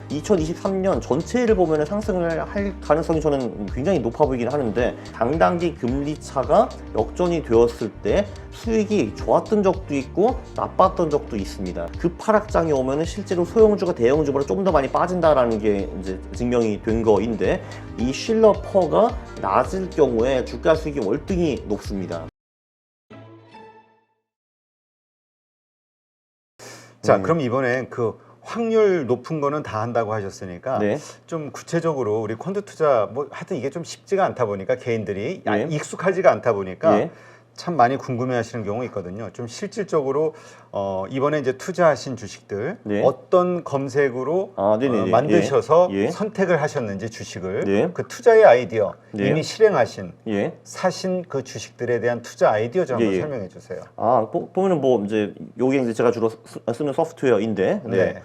2023년 전체를 보면 상승을 할 가능성이 저는 굉장히 높아 보이긴 하는데, 당단기 금리 차가 역전이 되었을 때 수익이 좋았던 적도 있고 나빴던 적도 있습니다. 급하락장이 오면은 실제로 소형주가 대형주보다 좀 더 많이 빠진다라는 게 이제 증명이 된 거인데, 이 쉴러퍼가 낮을 경우에 주가 수익이 월등히 높습니다. 자, 그럼 이번엔 그 확률 높은 거는 다 한다고 하셨으니까 네. 좀 구체적으로 우리 펀드 투자 뭐 하여튼 이게 좀 쉽지가 않다 보니까 개인들이 네. 익숙하지가 않다 보니까 네. 참 많이 궁금해하시는 경우 있거든요. 좀 실질적으로 이번에 이제 투자하신 주식들 네. 어떤 검색으로 만드셔서 예. 선택을 하셨는지 주식을 네. 그 투자의 아이디어 네. 이미 실행하신 예. 사신 그 주식들에 대한 투자 아이디어 좀 한번 예. 설명해 주세요. 보면은 뭐 이제 요게 이제 제가 주로 쓰는 소프트웨어인데, 네.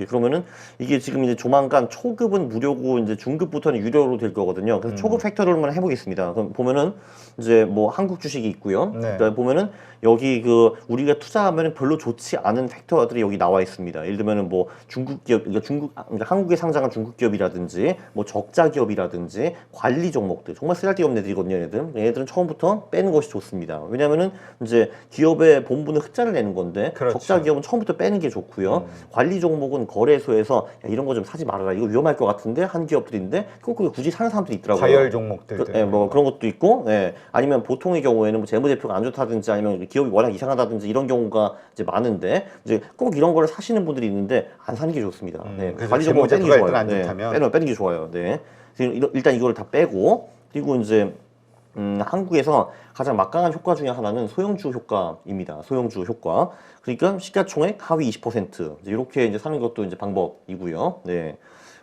그러면은 이게 지금 이제 조만간 초급은 무료고 이제 중급부터는 유료로 될 거거든요. 그래서 초급 팩터를 한번 해보겠습니다. 그럼 보면은 이제 뭐 한국 주식이 있고요. 네. 그다음에 보면은 여기 그 우리가 투자하면은 별로 좋지 않은 팩터들이 여기 나와 있습니다. 예를 들면은 뭐 중국 기업, 그러니까 한국에 상장한 중국 기업이라든지 뭐 적자 기업이라든지 관리 종목들, 정말 쓰잘데없는 애들이거든요. 얘들은 처음부터 빼는 것이 좋습니다. 왜냐면은 이제 기업의 본분은 흑자를 내는 건데, 그렇죠. 적자 기업은 처음부터 빼는 게 좋고요. 관리 종목은 거래소에서 야, 이런 거 좀 사지 말아라, 이거 위험할 것 같은데 한 기업들인데 꼭 굳이 사는 사람들이 있더라고요. 과열 종목들. 뭐 그런 것도 있고, 아니면 보통의 경우에는 뭐 재무제표가 안 좋다든지 아니면 기업이 워낙 이상하다든지 이런 경우가 이제 많은데, 이제 꼭 이런 거를 사시는 분들이 있는데 안 사는 게 좋습니다. 관리 종목 빼는 게 일단 안 좋다면 빼는 게 좋아요. 네. 일단 이걸 다 빼고, 그리고 이제 한국에서 가장 막강한 효과 중에 하나는 소형주 효과입니다. 소형주 효과. 그러니까 시가총액 하위 20% 이렇게 이제 사는 것도 이제 방법이고요. 네.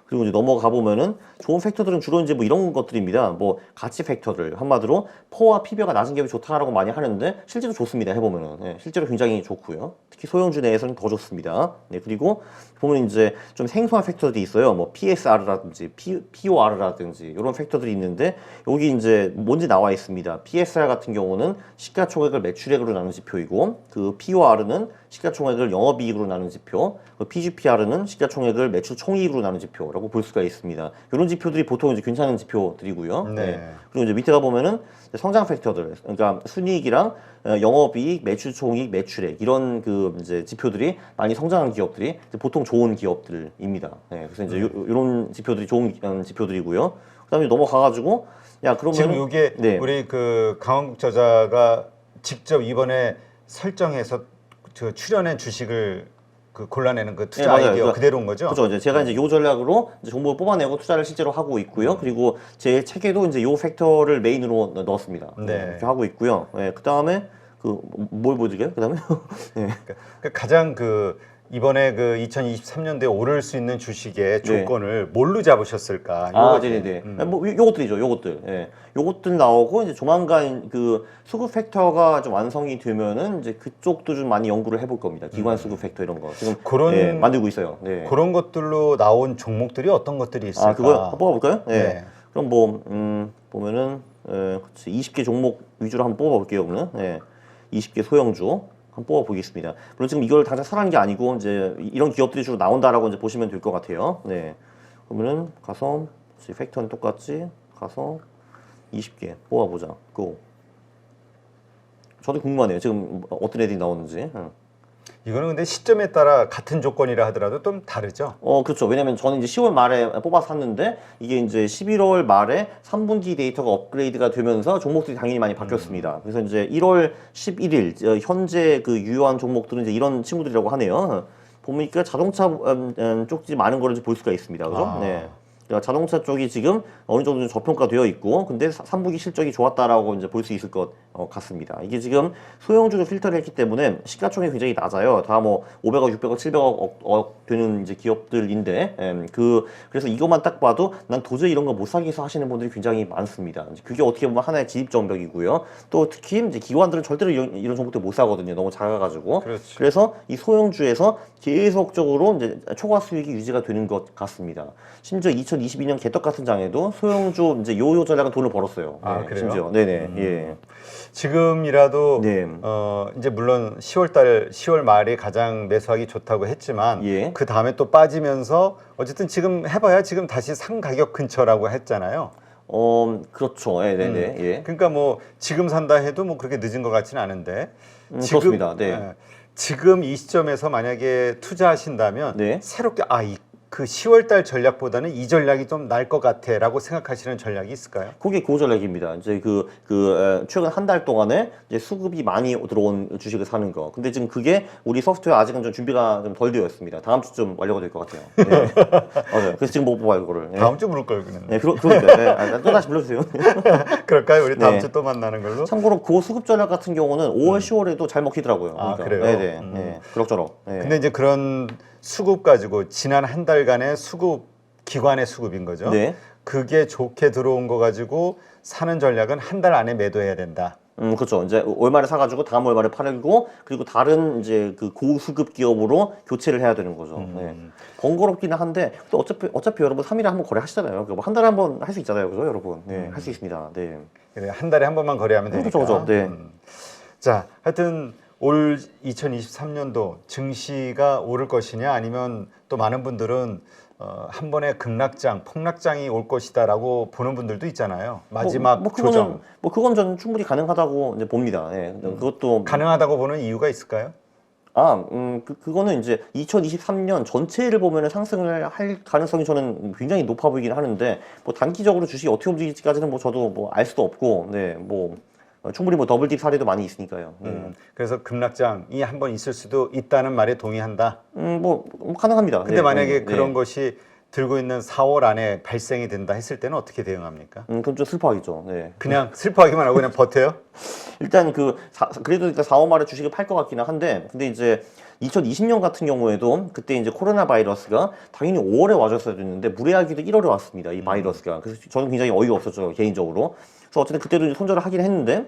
그리고 이제 넘어가 보면은 좋은 팩터들은 주로 이제 뭐 이런 것들입니다. 뭐 가치 팩터들, 한마디로 포와 PB가 낮은 기업이 좋다라고 많이 하는데 실제로 좋습니다. 해보면은. 네, 실제로 굉장히 좋고요. 특히 소형주 내에서는 더 좋습니다. 네, 그리고 보면 이제 좀 생소한 팩터들이 있어요. 뭐 PSR라든지 POR라든지 이런 팩터들이 있는데, 여기 이제 뭔지 나와 있습니다. PSR 같은 경우는 시가총액을 매출액으로 나눈 지표이고, 그 POR는 시가총액을 영업이익으로 나눈 지표, 그 PGPR은 시가총액을 매출 총이익으로 나눈 지표라고 볼 수가 있습니다. 이런 지표들이 보통 이제 괜찮은 지표들이고요. 네. 그리고 이제 밑에 가 보면은 성장 팩터들, 그러니까 순이익이랑 영업이익, 매출총이익, 매출액 이런 그 이제 지표들이 많이 성장한 기업들이 보통 좋은 기업들입니다. 네, 그래서 이제 이런 지표들이 좋은 지표들이고요. 그다음에 넘어가가지고 그러면 지금 이게 네. 우리 그 강원국 저자가 직접 이번에 설정해서 그 출연한 주식을 그 골라내는 그 투자 맞아요. 아이디어 그대로인 거죠? 그렇죠. 이제 제가 이제 요 전략으로 이제 정보를 뽑아내고 투자를 실제로 하고 있고요. 그리고 제 책에도 이제 요 팩터를 메인으로 넣었습니다. 네. 이렇게 하고 있고요. 그 다음에 뭘 보여드릴게요? 그 다음에 그러니까 가장 그 이번에 그 2023년도에 오를 수 있는 주식의 조건을 뭘로 잡으셨을까? 네네네. 뭐 요것들이죠. 요것들. 요것들 나오고 이제 조만간 그 수급 팩터가 좀 완성이 되면은 이제 그쪽도 좀 많이 연구를 해볼 겁니다. 기관 수급 팩터 이런 거 지금 그런 만들고 있어요. 네. 그런 것들로 나온 종목들이 어떤 것들이 있을까? 그거 한번 뽑아볼까요? 네. 그럼 뭐 보면은 20개 종목 위주로 한번 뽑아볼게요. 그러면 20개 소형주 한번 뽑아보겠습니다. 물론 지금 이걸 당장 사라는 게 아니고 이제 이런 기업들이 주로 나온다라고 이제 보시면 될 것 같아요. 네. 그러면은 가서 팩터는 똑같이 가서 20개 뽑아보자. 고. 저도 궁금하네요. 지금 어떤 애들이 나오는지. 이거는 근데 시점에 따라 같은 조건이라 하더라도 좀 다르죠? 그렇죠. 왜냐면 저는 이제 10월 말에 뽑아서 샀는데, 이게 이제 11월 말에 3분기 데이터가 업그레이드가 되면서 종목들이 당연히 많이 바뀌었습니다. 그래서 이제 1월 11일, 현재 그 유효한 종목들은 이제 이런 친구들이라고 하네요. 보니까 자동차 쪽이 많은 거를 볼 수가 있습니다. 그죠? 네. 자동차 쪽이 지금 어느 정도 저평가되어 있고, 근데 3분기 실적이 좋았다라고 이제 볼 수 있을 것 같습니다. 이게 지금 소형주를 필터를 했기 때문에 시가총액이 굉장히 낮아요. 다 뭐 500억, 600억, 700억 되는 이제 기업들인데, 그래서 이것만 딱 봐도 난 도저히 이런 거 못 사겠어 하시는 분들이 굉장히 많습니다. 그게 어떻게 보면 하나의 진입정벽이고요. 또 특히 이제 기관들은 절대로 이런 종목들 못 사거든요. 너무 작아가지고. 그렇지. 그래서 이 소형주에서 계속적으로 이제 초과 수익이 유지가 되는 것 같습니다. 심지어 2022년 개떡 같은 장에도 소형주 이제 요요 전략은 돈을 벌었어요. 그래요? 심지어. 네네. 예. 지금이라도 네. 이제 물론 10월 말이 가장 매수하기 좋다고 했지만 예. 그 다음에 또 빠지면서 어쨌든 지금 해봐야 지금 다시 상 가격 근처라고 했잖아요. 그렇죠. 예, 네, 네. 예. 그러니까 뭐 지금 산다 해도 뭐 그렇게 늦은 것 같지는 않은데 그렇습니다. 네. 지금 이 시점에서 만약에 투자하신다면 네. 새롭게 그 10월 달 전략보다는 이 전략이 좀 나을 것 같아라고 생각하시는 전략이 있을까요? 그게 그 전략입니다. 이제 최근 한 달 동안에 이제 수급이 많이 들어온 주식을 사는 거. 근데 지금 그게 우리 소프트웨어 아직은 좀 준비가 좀 덜 되어 있습니다. 다음 주쯤 완료가 될 것 같아요. 네. 맞아요. 그래서 지금 못 뽑아요, 그거를. 네. 다음 주 물을 걸 그랬는데. 네, 그러니까. 네. 또 다시 불러주세요. 그럴까요? 우리 다음 네. 주 또 만나는 걸로. 참고로 그 수급 전략 같은 경우는 5월, 10월에도 잘 먹히더라고요. 아, 그러니까. 그래요? 네네. 네. 그럭저럭. 네. 근데 이제 그런 수급 가지고 지난 한 달간의 수급 기관의 수급인 거죠. 네. 그게 좋게 들어온 거 가지고 사는 전략은 한 달 안에 매도해야 된다. 그렇죠. 이제 월말에 사가지고 다음 월말에 팔고 그리고 다른 이제 그 고수급 기업으로 교체를 해야 되는 거죠. 네. 번거롭기는 한데 또 어차피 여러분 3일에 한 번 거래하시잖아요. 뭐 한 달에 한 번 할 수 있잖아요, 그죠, 여러분? 네, 할 수 있습니다. 네. 그래, 한 달에 한 번만 거래하면 되니까. 그렇죠. 네. 자, 하여튼 올 2023년도 증시가 오를 것이냐 아니면 또 많은 분들은 한 번에 급락장, 폭락장이 올 것이다라고 보는 분들도 있잖아요. 마지막 조정. 그건 저는 충분히 가능하다고 이제 봅니다. 예. 그것도 가능하다고 보는 이유가 있을까요? 그거는 이제 2023년 전체를 보면 상승을 할 가능성이 저는 굉장히 높아 보이긴 하는데, 뭐 단기적으로 주식이 어떻게 움직일지까지는 뭐 저도 뭐 알 수도 없고, 네, 뭐 충분히 뭐 더블딥 사례도 많이 있으니까요. 네. 그래서 급락장이 한 번 있을 수도 있다는 말에 동의한다. 뭐 가능합니다. 근데 네, 만약에 네, 그런 네. 것이 들고 있는 4월 안에 발생이 된다 했을 때는 어떻게 대응합니까? 그럼 좀 슬퍼하겠죠. 네. 그냥 슬퍼하기만 하고 그냥 버텨요? 일단 그래도 일단 4월 말에 주식을 팔 것 같기는 한데, 근데 이제 2020년 같은 경우에도 그때 이제 코로나 바이러스가 당연히 5월에 와줬어야 됐는데 무례하게도 1월에 왔습니다. 이 바이러스가. 그래서 저는 굉장히 어이가 없었죠, 개인적으로. 그래서 어쨌든 그때도 이제 손절을 하긴 했는데,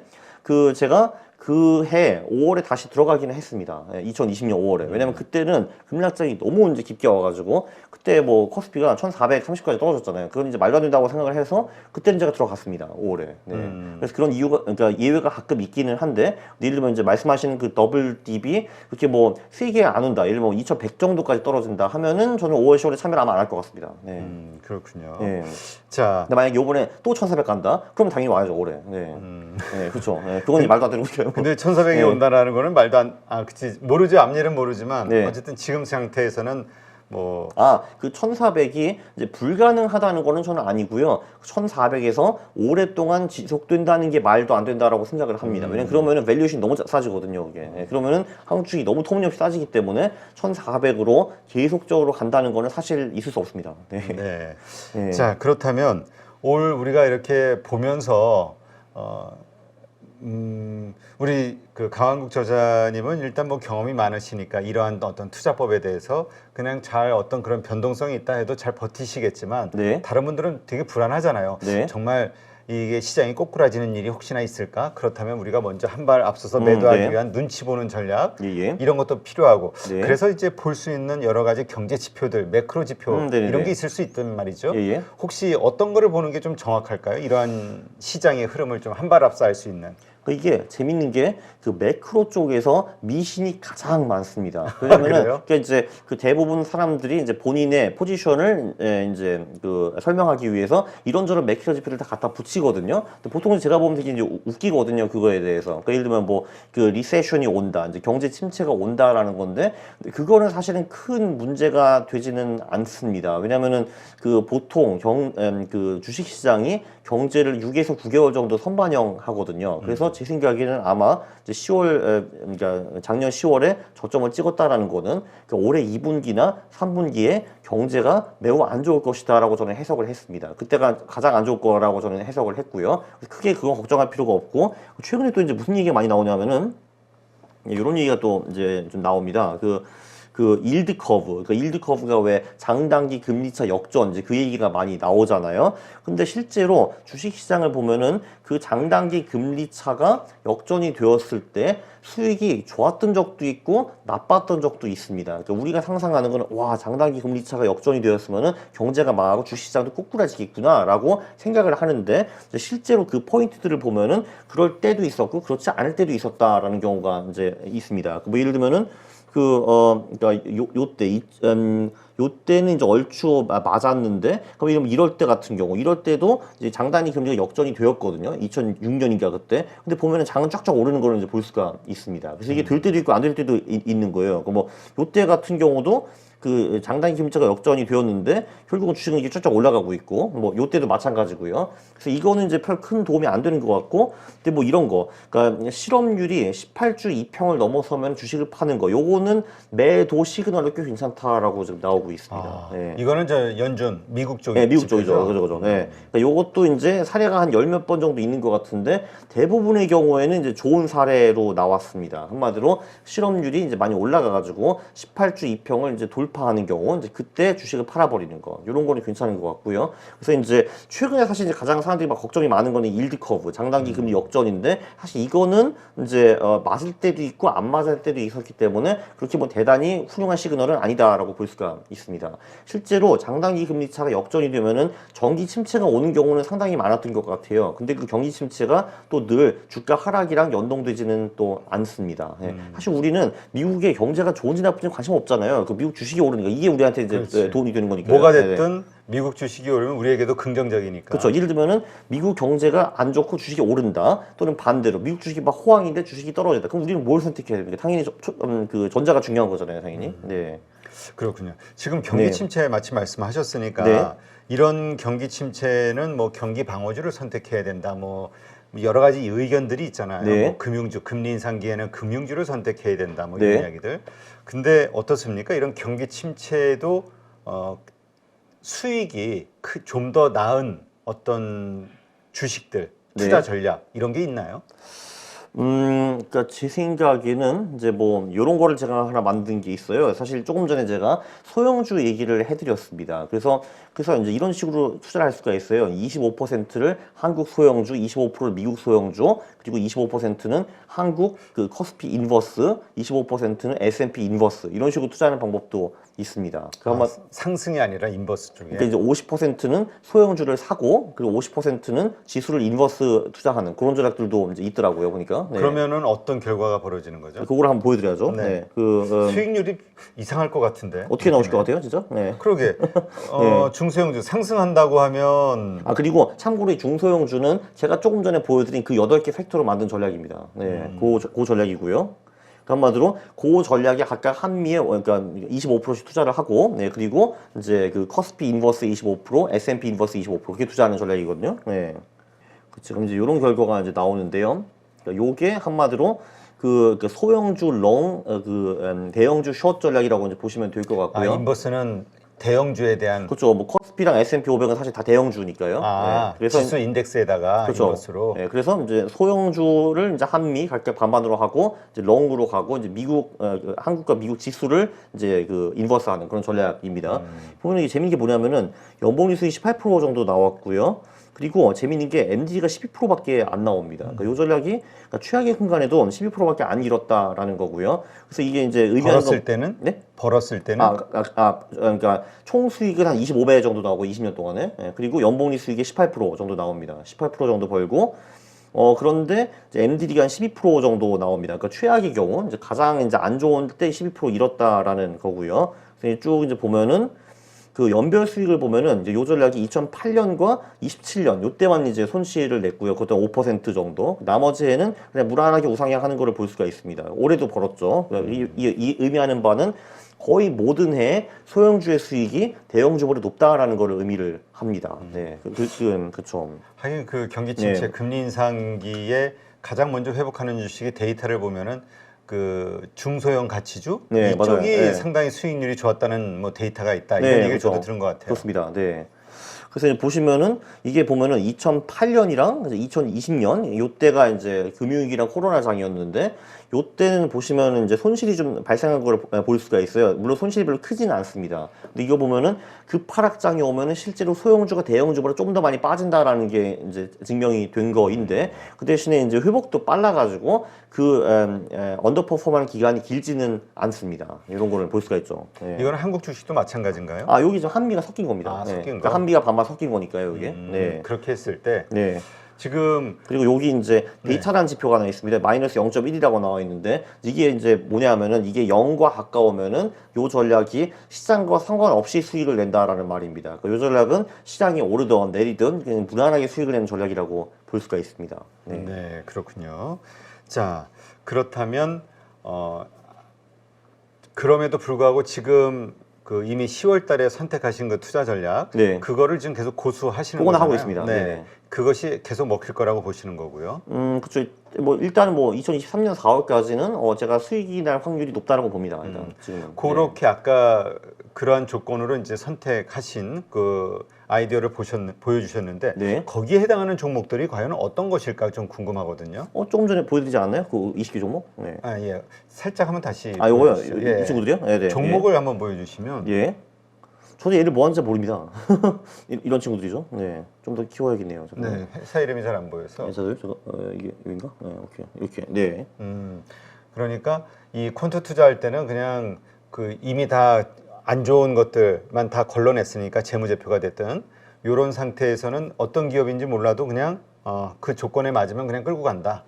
제가 그 해 5월에 다시 들어가기는 했습니다. 2020년 5월에. 왜냐면 그때는 급락장이 너무 이제 깊게 와가지고, 그때 뭐 코스피가 1430까지 떨어졌잖아요. 그건 이제 말도 안 된다고 생각을 해서, 그때는 제가 들어갔습니다. 5월에. 네. 그래서 그런 이유가, 그러니까 예외가 가끔 있기는 한데, 예를 들면 이제 말씀하시는 그 더블 딥이 그렇게 뭐 세게 안 온다. 예를 들면 2100 정도까지 떨어진다 하면은 저는 5월, 10월에 참여를 아마 안 할 것 같습니다. 네. 그렇군요. 네. 자, 근데 만약에 요번에 또 1400 간다? 그럼 당연히 와야죠, 올해. 네. 네, 그렇죠. 네, 그건 말도 안 되는 거죠. 근데 1400이 네. 온다라는 거는 말도 그치. 모르죠. 앞일은 모르지만 네. 어쨌든 지금 상태에서는 뭐 그 1400이 이제 불가능하다는 거는 저는 아니고요. 1400에서 오랫동안 지속된다는 게 말도 안 된다라고 생각을 합니다. 왜냐면 그러면은 밸류에이션이 너무 싸지거든요, 이게. 네, 그러면은 한국 주식이 너무 터무니없이 싸지기 때문에 1400으로 계속적으로 간다는 거는 사실 있을 수 없습니다. 네. 네. 네. 자, 그렇다면 올 우리가 이렇게 보면서 우리 그 강한국 저자님은 일단 뭐 경험이 많으시니까 이러한 어떤 투자법에 대해서 그냥 잘 어떤 그런 변동성이 있다 해도 잘 버티시겠지만 네. 다른 분들은 되게 불안하잖아요. 네. 정말 이게 시장이 꼬꾸라지는 일이 혹시나 있을까? 그렇다면 우리가 먼저 한 발 앞서서 매도하기 네. 위한 눈치 보는 전략 예. 이런 것도 필요하고 네. 그래서 이제 볼 수 있는 여러 가지 경제 지표들, 매크로 지표 네네네. 이런 게 있을 수 있단 말이죠. 예. 혹시 어떤 거를 보는 게 좀 정확할까요? 이러한 시장의 흐름을 좀 한 발 앞서 알 수 있는. 이게 재밌는 게 그 매크로 쪽에서 미신이 가장 많습니다. 왜냐면은 그러니까 이제 그 대부분 사람들이 이제 본인의 포지션을 이제 설명하기 위해서 이런저런 매크로 지표를 다 갖다 붙이거든요. 근데 보통 제가 보면 되게 이제 웃기거든요. 그거에 대해서. 그러니까 예를 들면 뭐 그 리세션이 온다, 이제 경제 침체가 온다라는 건데 그거는 사실은 큰 문제가 되지는 않습니다. 왜냐면은 보통 그 주식 시장이 경제를 6에서 9개월 정도 선반영하거든요. 그래서 제 생각에는 아마 이제 10월, 그러니까 작년 10월에 저점을 찍었다라는 거는 올해 2분기나 3분기에 경제가 매우 안 좋을 것이다라고 저는 해석을 했습니다. 그때가 가장 안 좋을 거라고 저는 해석을 했고요. 크게 그건 걱정할 필요가 없고, 최근에 또 이제 무슨 얘기가 많이 나오냐면은 이런 얘기가 또 이제 좀 나옵니다. 그 일드 커브, 그러니까 일드 커브가 왜 장단기 금리차 역전 이제 그 얘기가 많이 나오잖아요. 근데 실제로 주식시장을 보면은 그 장단기 금리차가 역전이 되었을 때 수익이 좋았던 적도 있고 나빴던 적도 있습니다. 그러니까 우리가 상상하는 거는 와 장단기 금리차가 역전이 되었으면은 경제가 망하고 주식시장도 꼬꾸라지겠구나라고 생각을 하는데 실제로 그 포인트들을 보면은 그럴 때도 있었고 그렇지 않을 때도 있었다라는 경우가 이제 있습니다. 뭐 예를 들면은 그러니까 요때는 이제 얼추 맞았는데, 그럼 이럴 때 같은 경우, 이럴 때도 이제 장단기 금리가 역전이 되었거든요. 2006년인가 그때. 근데 보면은 장은 쫙쫙 오르는 거를 이제 볼 수가 있습니다. 그래서 이게 될 때도 있고 안 될 때도 있는 거예요. 뭐 요때 같은 경우도 그 장단기 금리차가 역전이 되었는데 결국은 주식은 이게 쫙쫙 올라가고 있고 뭐 요때도 마찬가지고요. 그래서 이거는 이제 별 큰 도움이 안 되는 것 같고, 근데 뭐 이런 거, 그러니까 실업률이 18주 2평을 넘어서면 주식을 파는 거, 요거는 매도 시그널이 꽤 괜찮다라고 지금 나오고 있습니다. 네. 이거는 저 연준 미국 쪽이 네, 미국 쪽이죠. 그죠. 네. 그러니까 요것도 이제 사례가 한 열 몇 번 정도 있는 것 같은데 대부분의 경우에는 이제 좋은 사례로 나왔습니다. 한마디로 실업률이 이제 많이 올라가가지고 18주 2평을 이제 돌파하는 경우, 이제 그때 주식을 팔아버리는 거, 이런 거는 괜찮은 것 같고요. 그래서 이제 최근에 사실 이제 가장 사람들이 막 걱정이 많은 거는 일드 커브, 장단기 금리 역전인데 사실 이거는 이제 맞을 때도 있고 안 맞을 때도 있었기 때문에 그렇게 뭐 대단히 훌륭한 시그널은 아니다라고 볼 수가 있습니다. 실제로 장단기 금리 차가 역전이 되면은 경기 침체가 오는 경우는 상당히 많았던 것 같아요. 근데 그 경기 침체가 또 늘 주가 하락이랑 연동되지는 또 않습니다. 예. 사실 우리는 미국의 경제가 좋은지 나쁜지 관심 없잖아요. 그 미국 주식이 오르니까 이게 우리한테 이제 그렇지. 도움이 되는 거니까. 뭐가 됐든 미국 주식이 오르면 우리에게도 긍정적이니까. 그렇죠. 예를 들면은 미국 경제가 안 좋고 주식이 오른다, 또는 반대로 미국 주식이 막 호황인데 주식이 떨어진다. 그럼 우리는 뭘 선택해야 됩니까? 당연히 그 전자가 중요한 거잖아요, 당연히. 네. 그렇군요. 지금 경기 네. 침체 마치 말씀하셨으니까 네. 이런 경기 침체는 뭐 경기 방어주를 선택해야 된다. 뭐 여러 가지 의견들이 있잖아요. 네. 뭐 금융주, 금리 인상기에는 금융주를 선택해야 된다. 뭐 네. 이런 이야기들. 근데 어떻습니까? 이런 경기 침체도 수익이 좀 더 나은 어떤 주식들, 투자 네. 전략 이런 게 있나요? 그러니까 제 생각에는 이제 뭐 이런 거를 제가 하나 만든 게 있어요. 사실 조금 전에 제가 소형주 얘기를 해드렸습니다. 그래서 이제 이런 식으로 투자를 할 수가 있어요. 25%를 한국 소형주, 25%를 미국 소형주, 그리고 25%는 한국 그 코스피 인버스, 25%는 S&P 인버스, 이런 식으로 투자하는 방법도 있습니다. 상승이 아니라 인버스 쪽에. 그러니까 이제 50%는 소형주를 사고, 그리고 50%는 지수를 인버스 투자하는 그런 전략들도 이제 있더라고요, 보니까. 네. 그러면은 어떤 결과가 벌어지는 거죠? 그거를 한번 보여드려야죠. 네. 네. 수익률이 이상할 것 같은데. 어떻게 나오실 것 같아요, 진짜? 네. 그러게. 중소형주 상승한다고 하면 아, 그리고 참고로 이 중소형주는 제가 조금 전에 보여드린 그 8개 팩터로 만든 전략입니다. 네. 그 전략이고요. 한마디로 그 전략에 각각 한미에 그러니까 25%씩 투자를 하고, 네, 그리고 이제 그 코스피 인버스 25%, S&P 인버스 25% 그렇게 투자하는 전략이거든요. 네. 그렇죠. 그럼 이제 이런 결과가 이제 나오는데요. 그러니까 요게 한마디로 그 소형주 롱, 대형주 숏 전략이라고 이제 보시면 될 것 같고요. 인버스는 대형주에 대한 그렇죠. 뭐 코스피랑 S&P 500은 사실 다 대형주니까요. 네. 그래서 지수 인덱스에다가 그렇죠. 인버스로. 네, 그래서 이제 소형주를 이제 한미 각각 반반으로 하고 이제 롱으로 가고 이제 미국 한국과 미국 지수를 이제 그 인버스하는 그런 전략입니다. 보면 이게 재밌는 게 뭐냐면은 연봉 수익 18% 정도 나왔고요. 그리고 재밌는 게 MD가 12%밖에 안 나옵니다. 그러니까 이 전략이 그러니까 최악의 순간에도 12%밖에 안 잃었다라는 거고요. 그래서 이게 이제 의미하는 벌었을 때는? 네? 벌었을 때는? 그러니까 총 수익은 한 25배 정도 나오고 20년 동안에. 예, 그리고 연봉리 수익이 18% 정도 나옵니다. 18% 정도 벌고. 그런데 이제 MDD가 한 12% 정도 나옵니다. 그러니까 최악의 경우 이제 가장 이제 안 좋은 때 12% 잃었다라는 거고요. 그래서 쭉 이제 보면은 그 연별 수익을 보면은 이제 요 전략이 2008년과 27년 요때만 이제 손실을 냈고요. 그것도 5% 정도. 나머지에는 그냥 무난하게 우상향하는 거를 볼 수가 있습니다. 올해도 벌었죠. 이 의미하는 바는 거의 모든 해 소형주의 수익이 대형주보다 높다라는 거를 의미를 합니다. 네, 그렇죠. 하긴 그 경기 침체, 네. 금리 인상기에 가장 먼저 회복하는 주식의 데이터를 보면은 그 중소형 가치주 네, 이쪽이 맞아요. 네. 상당히 수익률이 좋았다는 뭐 데이터가 있다 네, 이런 얘기를 그렇죠. 저도 들은 것 같아요. 그렇습니다. 네. 그래서 이제 보시면은 이게 보면은 2008년이랑 2020년 요때가 이제 금융위기랑 코로나장이었는데 요때는 보시면은 이제 손실이 좀 발생한 걸 볼 수가 있어요. 물론 손실이 별로 크지는 않습니다. 근데 이거 보면은 급하락장이 오면은 실제로 소형주가 대형주보다 좀 더 많이 빠진다라는 게 이제 증명이 된 거인데 그 대신에 이제 회복도 빨라가지고 그 언더퍼폼하는 기간이 길지는 않습니다. 이런 거를 볼 수가 있죠. 네. 이건 한국 주식도 마찬가지인가요? 아 여기 좀 한미가 섞인 겁니다. 아, 섞인 거? 그러니까 한미가 반반 섞인 거니까요, 이게. 네. 그렇게 했을 때 네. 지금 그리고 여기 이제 데이터라는 지표가 하나 있습니다. 마이너스 0.1이라고 나와 있는데 이게 이제 뭐냐면은 이게 0과 가까우면은 요 전략이 시장과 상관없이 수익을 낸다라는 말입니다. 요 전략은 시장이 오르든 내리든 그냥 무난하게 수익을 내는 전략이라고 볼 수가 있습니다. 네. 네, 그렇군요. 자, 그렇다면 그럼에도 불구하고 지금 그 이미 10월 달에 선택하신 그 투자 전략 네. 그거를 지금 계속 고수하시는 그거는 거잖아요. 하고 있습니다. 네. 네네. 그것이 계속 먹힐 거라고 보시는 거고요. 그쵸. 뭐 일단 뭐 2023년 4월까지는 제가 수익이 날 확률이 높다라고 봅니다. 일단 지금은. 그렇게 아까 그러한 조건으로 이제 선택하신 그 아이디어를 보여주셨는데 네. 거기에 해당하는 종목들이 과연 어떤 것일까 좀 궁금하거든요. 조금 전에 보여드리지 않았나요? 그 20개 종목? 네. 아, 예. 살짝 한번 다시 아, 요거요? 보여주시죠. 이 친구들이요? 네, 네. 종목을 한번 보여주시면 예. 저도 얘를 뭐 하는지 모릅니다. 이런 친구들이죠. 네. 좀 더 키워야겠네요. 저도. 네, 회사 이름이 잘 안 보여서. 네, 저도 이게 여긴가? 네, 오케이. 이렇게. 네. 그러니까 이 콘트 투자할 때는 그냥 그 이미 다 안 좋은 것들만 다 걸러냈으니까 재무제표가 됐든 이런 상태에서는 어떤 기업인지 몰라도 그냥 그 조건에 맞으면 그냥 끌고 간다.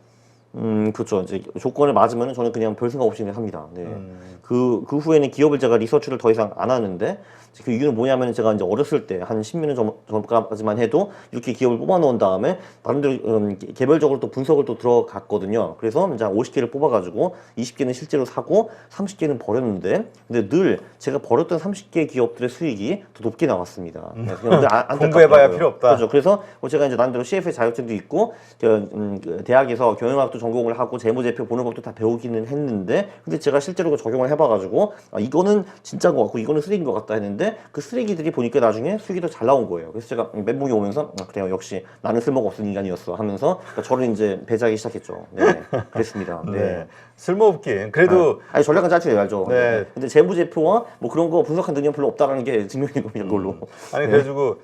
그렇죠. 이제 조건에 맞으면 저는 그냥 별 생각 없이 그냥 합니다. 네. 그 후에는 기업을 제가 리서치를 더 이상 안 하는데 그 이유는 뭐냐면 제가 이제 어렸을 때 한 10년 전까지만 해도 이렇게 기업을 뽑아 놓은 다음에 나름대로 개별적으로 또 분석을 또 들어갔거든요. 그래서 이제 50개를 뽑아가지고 20개는 실제로 사고 30개는 버렸는데 근데 늘 제가 버렸던 30개 기업들의 수익이 더 높게 나왔습니다. 공부해봐야 필요 없다. 그렇죠. 그래서 제가 이제 나름대로 CFA 자격증도 있고 그 대학에서 경영학도 전공을 하고 재무제표 보는 법도 다 배우기는 했는데 근데 제가 실제로 그 적용을 해봐가지고 이거는 진짜인 것 같고 이거는 쓰레기인 것 같다 했는데 그 쓰레기들이 보니까 나중에 수익이 더 잘 나온 거예요. 그래서 제가 멘붕이 오면서 그래요 역시 나는 쓸모가 없는 인간이었어 하면서 저를 이제 배제하기 시작했죠. 네, 그랬습니다. 네. 네. 쓸모없긴 그래도 아니 전략은 짜증이 알죠. 네. 근데 재무제표와 뭐 그런 거 분석한 능력 별로 없다라는 게 증명이 겁니다. 그걸로. 아니 그래가지고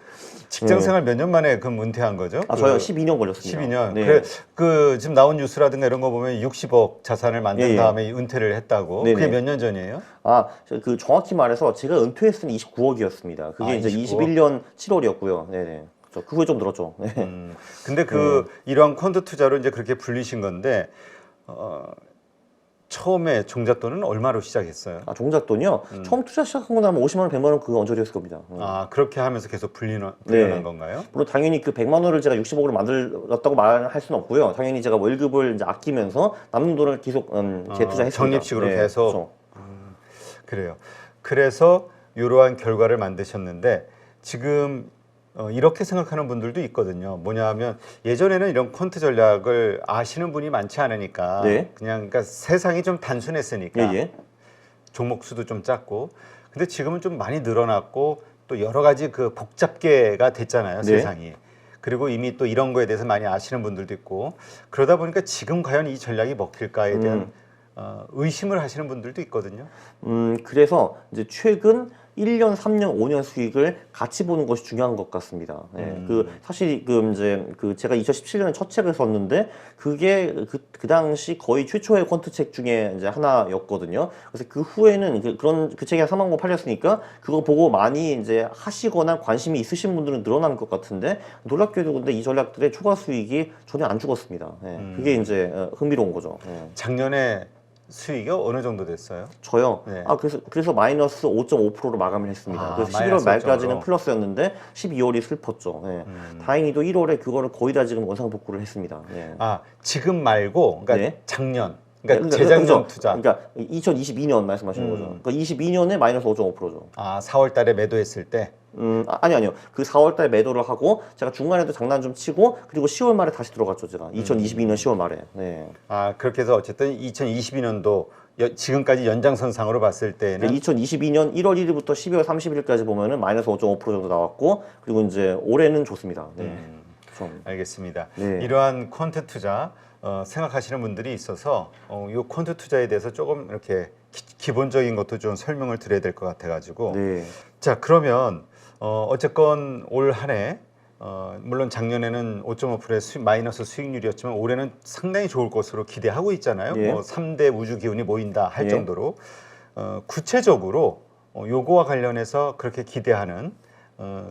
직장생활 몇 년 만에 그럼 은퇴한 거죠? 저요 12년 걸렸습니다. 12년. 네. 그래 그 지금 나온 뉴스라든가 이런 거 보면 60억 자산을 만든 예, 예. 다음에 은퇴를 했다고. 네네. 그게 몇 년 전이에요? 그 정확히 말해서 제가 은퇴했을 때는 29억이었습니다. 그게 이제 29억? 21년 7월이었고요. 네네. 그 후에 좀 늘었죠. 네. 근데 이러한 펀드 투자로 이제 그렇게 불리신 건데 처음에 종잣돈은 얼마로 시작했어요? 종잣돈이요? 처음 투자 시작한 거 나면 50만 원, 100만 원 그거 언저리였을 겁니다. 그렇게 하면서 계속 불려난 네. 건가요? 물론 당연히 그 100만 원을 제가 60억으로 만들었다고 말할 수는 없고요. 당연히 제가 월급을 이제 아끼면서 남는 돈을 계속 재투자했습니다. 적립식으로 네, 계속. 그렇죠. 그래요. 그래서 이러한 결과를 만드셨는데 지금 이렇게 생각하는 분들도 있거든요. 뭐냐하면 예전에는 이런 콘트 전략을 아시는 분이 많지 않으니까 네. 그러니까 세상이 좀 단순했으니까 예. 종목 수도 좀 작고 근데 지금은 좀 많이 늘어났고 또 여러 가지 그 복잡계가 됐잖아요. 네. 세상이. 그리고 이미 또 이런 거에 대해서 많이 아시는 분들도 있고 그러다 보니까 지금 과연 이 전략이 먹힐까에 대한 의심을 하시는 분들도 있거든요. 그래서 이제 최근 1년, 3년, 5년 수익을 같이 보는 것이 중요한 것 같습니다. 네, 사실 제가 2017년에 첫 책을 썼는데 그게 그 당시 거의 최초의 퀀트 책 중에 이제 하나였거든요. 그래서 그 후에는 그 책이 한 3만 권 팔렸으니까 그거 보고 많이 이제 하시거나 관심이 있으신 분들은 늘어나는 것 같은데 놀랍게도 근데 이 전략들의 초과 수익이 전혀 안 죽었습니다. 네, 그게 이제 흥미로운 거죠. 네. 작년에 수익이 어느 정도 됐어요? 저요? 네. 그래서 마이너스 5.5%로 마감을 했습니다. 그래서 11월 마이너스 말까지는 5.5%. 플러스였는데 12월이 슬펐죠. 네. 다행히도 1월에 그거를 거의 다 지금 원상복구를 했습니다. 네. 지금 말고 그러니까 네. 작년 그러니까 재작년 그죠? 투자. 그러니까 2022년 말씀하시는 거죠. 그러니까 22년에 마이너스 5.5%죠. 4월 달에 매도했을 때 아니요. 그 4월 달에 매도를 하고 제가 중간에도 장난 좀 치고 그리고 10월 말에 다시 들어갔죠, 제가. 2022년 10월 말에. 네. 그렇게 해서 어쨌든 2022년도 지금까지 연장선상으로 봤을 때는 2022년 1월 1일부터 12월 30일까지 보면은 마이너스 5.5% 정도 나왔고, 그리고 이제 올해는 좋습니다. 네. 좀. 알겠습니다. 네. 이러한 퀀트 투자 생각하시는 분들이 있어서 이 퀀트 투자에 대해서 조금 이렇게 기본적인 것도 좀 설명을 드려야 될 것 같아가지고 네. 자 그러면 어쨌건 올 한 해 물론 작년에는 5.5%의 마이너스 수익률이었지만 올해는 상당히 좋을 것으로 기대하고 있잖아요. 예. 뭐 3대 우주 기운이 모인다 할 예. 정도로 구체적으로 요거와 관련해서 그렇게 기대하는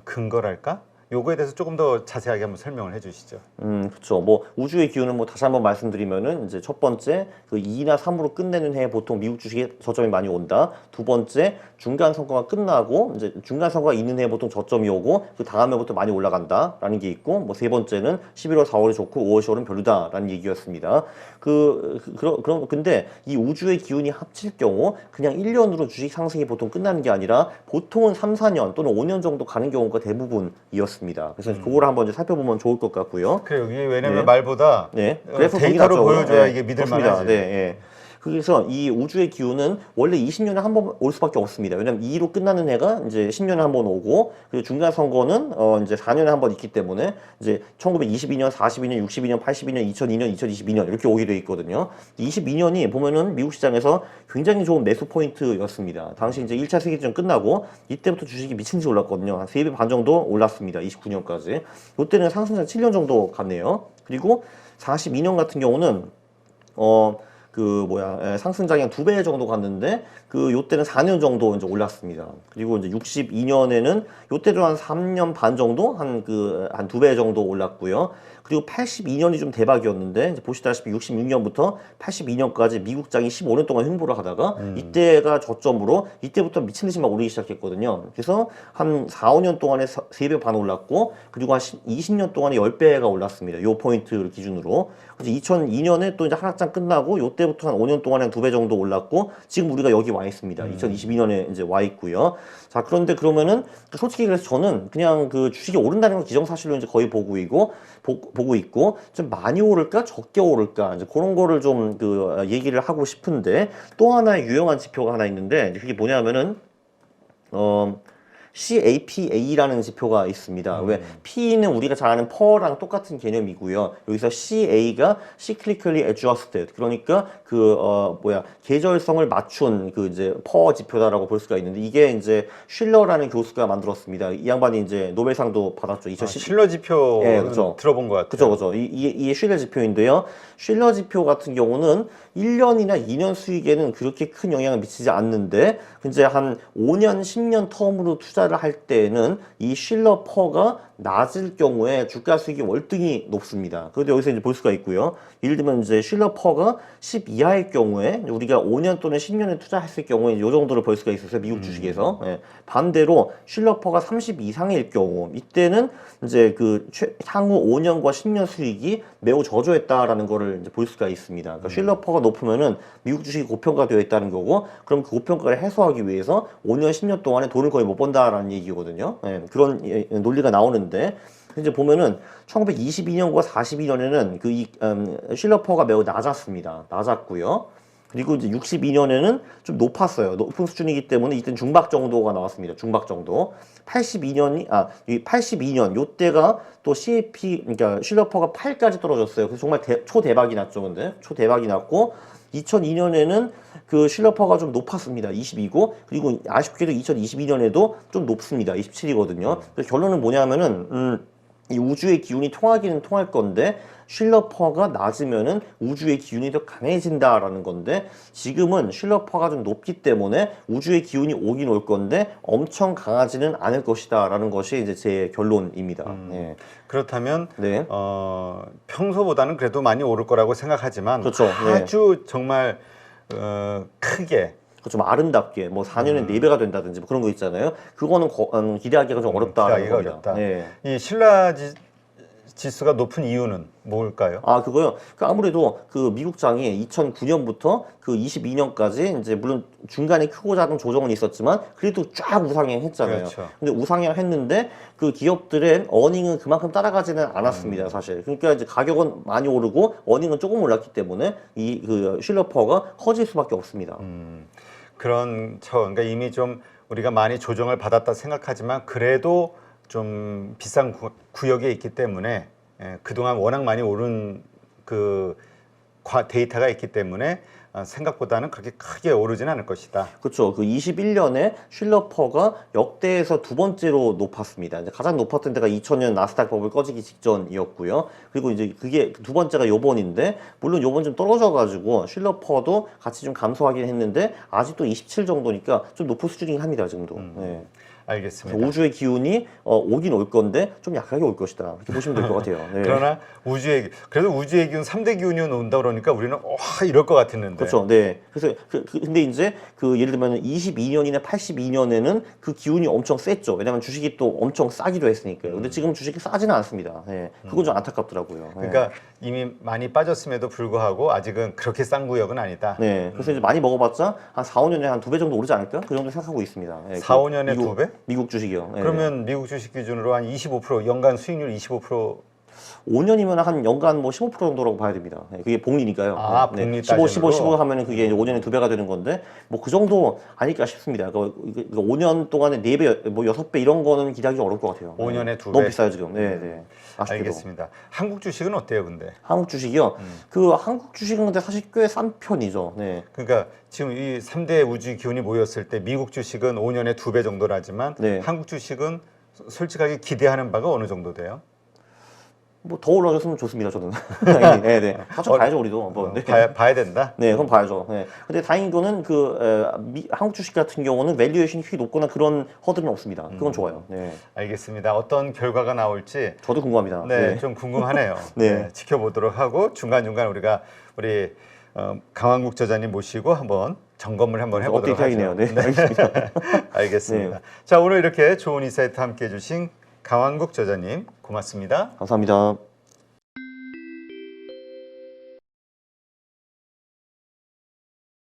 근거랄까? 요거에 대해서 조금 더 자세하게 한번 설명을 해주시죠. 그렇죠. 뭐 우주의 기운은 뭐 다시 한번 말씀드리면은 이제 첫 번째 그 2나 3으로 끝내는 해에 보통 미국 주식에 저점이 많이 온다. 두 번째 중간 선거가 끝나고 이제 중간 선거가 있는 해에 보통 저점이 오고 그 다음 해부터 많이 올라간다라는 게 있고, 뭐 세 번째는 11월 4월이 좋고 5월 10월은 별로다라는 얘기였습니다. 그럼 근데 이 우주의 기운이 합칠 경우 그냥 1년으로 주식 상승이 보통 끝나는 게 아니라 보통은 3, 4년 또는 5년 정도 가는 경우가 대부분이었습니다. 그래서 그거를 한번 이제 살펴보면 좋을 것 같고요. 그래요. 이게 왜냐면 네. 말보다 네. 그래서 데이터로 보여줘야 네. 이게 믿을 그렇습니다. 만하지. 네. 예. 그래서 이 우주의 기운은 원래 20년에 한 번 올 수밖에 없습니다. 왜냐면 2로 끝나는 해가 이제 10년에 한 번 오고, 그리고 중간 선거는 이제 4년에 한 번 있기 때문에 이제 1922년, 42년, 62년, 82년, 2002년, 2022년 이렇게 오게 돼 있거든요. 22년이 보면은 미국 시장에서 굉장히 좋은 매수 포인트였습니다. 당시 이제 1차 세계대전 끝나고 이때부터 주식이 미친 듯이 올랐거든요. 한 3배 반 정도 올랐습니다. 29년까지. 이때는 상승장 7년 정도 갔네요. 그리고 42년 같은 경우는 상승장이 한 2배 정도 갔는데, 요때는 4년 정도 이제 올랐습니다. 그리고 이제 62년에는 요때도 한 3년 반 정도, 한 2배 정도 올랐고요. 그리고 82년이 좀 대박이었는데, 이제 보시다시피 66년부터 82년까지 미국장이 15년 동안 횡보를 하다가, 이때가 저점으로, 이때부터 미친 듯이 막 오르기 시작했거든요. 그래서 한 4, 5년 동안에 3배 반 올랐고, 그리고 한 20년 동안에 10배가 올랐습니다. 요 포인트를 기준으로. 그래서 2002년에 또 이제 하락장 끝나고, 요때부터 한 5년 동안에 한 2배 정도 올랐고, 지금 우리가 여기 와 있습니다. 2022년에 이제 와 있고요. 자, 그런데 그러면은, 솔직히 그래서 저는 그냥 그 주식이 오른다는 걸 기정사실로 이제 거의 보고 있고, 좀 많이 오를까, 적게 오를까, 이제 그런 거를 좀 얘기를 하고 싶은데, 또 하나의 유용한 지표가 하나 있는데, 그게 뭐냐면은, CAPA라는 지표가 있습니다. 왜 P는 우리가 잘 아는 per랑 똑같은 개념이고요. 여기서 CA가 cyclically adjusted, 그러니까 계절성을 맞춘 이제 per 지표다라고 볼 수가 있는데, 이게 이제 쉴러라는 교수가 만들었습니다. 이 양반이 이제 노벨상도 받았죠. 2010. 실러 지표 예, 그렇죠. 들어본 것 같아요. 그죠. 이게 쉴러 지표인데요. 쉴러 지표 같은 경우는 1년이나 2년 수익에는 그렇게 큰 영향을 미치지 않는데, 이제 한 5년, 10년 텀으로 투자를 할 때는 이 쉴러 퍼가 낮을 경우에 주가 수익이 월등히 높습니다. 그런데 여기서 이제 볼 수가 있고요. 예를 들면 이제 쉴러 퍼가 10 이하일 경우에 우리가 5년 또는 10년에 투자했을 경우에 이 정도를 볼 수가 있었어요. 미국 주식에서. 예. 반대로 쉴러 퍼가 30 이상일 경우, 이때는 이제 향후 5년과 10년 수익이 매우 저조했다라는 거를 이제 볼 수가 있습니다. 그러니까 쉴러 퍼가 높으면은 미국 주식이 고평가되어 있다는 거고, 그럼 그 고평가를 해소하기 위해서 5년, 10년 동안에 돈을 거의 못 번다라는 얘기거든요. 예. 그런 논리가 나오는데, 이제 보면은 1922년과 42년에는 쉴러 퍼가 매우 낮았고요. 그리고 이제 62년에는 좀 높았어요. 높은 수준이기 때문에 이때는 중박 정도가 나왔습니다. 중박 정도. 82년 요때가 또 CAP, 그러니까 쉴러 퍼가 8까지 떨어졌어요. 그래서 정말 초대박이 났죠. 근데 초대박이 났고, 2002년에는 쉴러 퍼가 좀 높았습니다. 22고, 그리고 아쉽게도 2022년에도 좀 높습니다. 27이거든요. 그래서 결론은 뭐냐면은 이 우주의 기운이 통하기는 통할 건데, 쉴러 퍼가 낮으면은 우주의 기운이 더 강해진다라는 건데, 지금은 쉴러 퍼가 좀 높기 때문에 우주의 기운이 오긴 올 건데 엄청 강하지는 않을 것이다라는 것이 이제 제 결론입니다. 네. 그렇다면 네. 평소보다는 그래도 많이 오를 거라고 생각하지만, 그렇죠. 아주 정말 크게 좀 아름답게 뭐 4년에 4배가 된다든지 뭐 그런 거 있잖아요. 그거는 기대하기가 좀 어렵다라는 기대하기가 겁니다. 어렵다. 네. 이 신라 지수가 높은 이유는 뭘까요? 아, 그거요. 그 아무래도 그 미국장이 2009년부터 그 22년까지 이제 물론 중간에 크고 작은 조정은 있었지만 그래도 쫙 우상향 했잖아요. 그렇죠. 근데 우상향 했는데 그 기업들의 어닝은 그만큼 따라가지는 않았습니다, 사실. 그러니까 이제 가격은 많이 오르고 어닝은 조금 올랐기 때문에 이 그 슐러퍼가 커질 수밖에 없습니다. 그런 그러니까 이미 좀 우리가 많이 조정을 받았다 생각하지만 그래도 좀 비싼 구역에 있기 때문에 그동안 워낙 많이 오른 그 데이터가 있기 때문에 생각보다는 그렇게 크게 오르지는 않을 것이다. 그렇죠. 그 21년에 슐러퍼가 역대에서 두 번째로 높았습니다. 이제 가장 높았던 데가 2000년 나스닥 버블 꺼지기 직전이었고요. 그리고 이제 그게 두 번째가 요번인데 물론 요번 좀 떨어져가지고 슐러퍼도 같이 좀 감소하긴 했는데 아직도 27 정도니까 좀 높은 수준이긴 합니다. 지금도. 네. 알겠습니다. 우주의 기운이 오긴 올 건데 좀 약하게 올 것이다. 이렇게 보시면 될 것 같아요. 네. 그러나 그래도 우주의 기운 3대 기운이 온다 그러니까 우리는 이럴 것 같았는데. 그렇죠. 네. 그래서 근데 이제 그 예를 들면 22년이나 82년에는 그 기운이 엄청 셌죠. 왜냐면 주식이 또 엄청 싸기도 했으니까요. 근데 지금 주식이 싸지는 않습니다. 네. 그건 좀 안타깝더라고요. 네. 그러니까 이미 많이 빠졌음에도 불구하고 아직은 그렇게 싼 구역은 아니다. 네. 그래서 이제 많이 먹어봤자 한 4, 5년에 한 2배 정도 오르지 않을까? 그 정도 생각하고 있습니다. 네. 4, 5년에 미국, 2배? 미국 주식이요. 네. 그러면 미국 주식 기준으로 한 25% 연간 수익률 25% 5년이면 한 연간 뭐 15% 정도라고 봐야 됩니다. 네, 그게 복리니까요. 아, 네, 복리 15, 15, 따지므로? 15 하면은 그게 이제 5년에 2배가 되는 건데 뭐 그 정도 아닐까 싶습니다. 그 5년 동안에 4배, 뭐 6배 이런 거는 기대하기 어려울 것 같아요. 5년에 네. 2배? 너무 비싸요 지금. 네, 네. 아쉽게도. 알겠습니다. 한국 주식은 어때요, 근데? 한국 주식이요. 그 한국 주식은 근데 사실 꽤 싼 편이죠. 네. 그러니까 지금 이 3대 우주 기운이 모였을 때 미국 주식은 5년에 2배 정도라지만 네. 한국 주식은 솔직하게 기대하는 바가 어느 정도 돼요? 뭐 더 올라줬으면 좋습니다. 저는. 네, 네, 네. 사실 봐야죠 우리도. 뭐, 네. 봐야 된다? 네, 그럼 봐야죠. 네. 근데 다행인 거는 한국 주식 같은 경우는 밸류에이션이 휘 높거나 그런 허들은 없습니다. 그건 좋아요. 네. 알겠습니다. 어떤 결과가 나올지 저도 궁금합니다. 네, 네. 좀 궁금하네요. 네. 지켜보도록 하고 중간중간 우리가 우리 강한국 저자님 모시고 한번 점검을 한번 해보도록 업데이트 하죠. 하기네요. 네. 알겠습니다. 알겠습니다. 자, 오늘 이렇게 좋은 인사이트 함께 해주신 강한국 저자님 고맙습니다. 감사합니다.